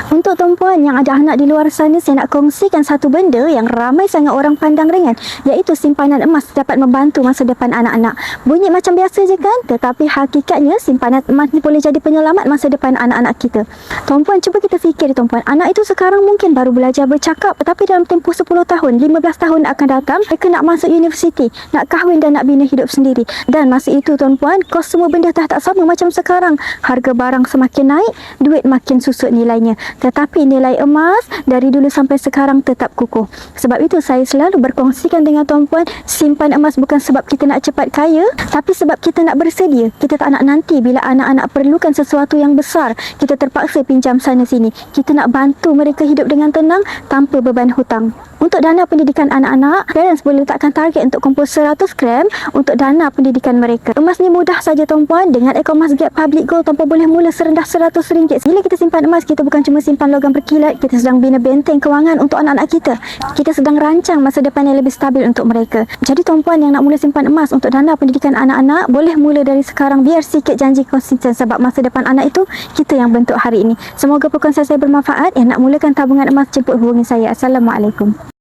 Untuk tuan-puan yang ada anak di luar sana, saya nak kongsikan satu benda yang ramai sangat orang pandang ringan, iaitu simpanan emas dapat membantu masa depan anak-anak. Bunyi macam biasa je kan? Tetapi hakikatnya simpanan emas ni boleh jadi penyelamat masa depan anak-anak kita. Tuan-puan, cuba kita fikir tuan-puan, anak itu sekarang mungkin baru belajar bercakap, tetapi dalam tempoh 10 tahun, 15 tahun akan datang, mereka nak masuk universiti, nak kahwin dan nak bina hidup sendiri. Dan masa itu tuan-puan, kos semua benda dah tak sama macam sekarang. Harga barang semakin naik, duit makin susut nilainya. Tetapi nilai emas dari dulu sampai sekarang tetap kukuh. Sebab itu saya selalu berkongsikan dengan tuan-puan, simpan emas bukan sebab kita nak cepat kaya, tapi sebab kita nak bersedia. Kita tak nak nanti bila anak-anak perlukan sesuatu yang besar, kita terpaksa pinjam sana sini. Kita nak bantu mereka hidup dengan tenang tanpa beban hutang. Untuk dana pendidikan anak-anak, parents boleh letakkan target untuk kumpul 100 gram untuk dana pendidikan mereka. Emas ni mudah saja tuan-puan. Dengan akaun Emas Gap Public Gold, tuan-puan boleh mula serendah RM100. Bila kita simpan emas, kita bukan cuma simpan logam berkilat, kita sedang bina benteng kewangan untuk anak-anak kita. Kita sedang rancang masa depan yang lebih stabil untuk mereka. Jadi tuan-puan yang nak mula simpan emas untuk dana pendidikan anak-anak, boleh mula dari sekarang, biar sikit janji konsisten, sebab masa depan anak itu kita yang bentuk hari ini. Semoga perkongsian saya bermanfaat. Yang nak mulakan tabungan emas, jemput hubungi saya. Assalamualaikum.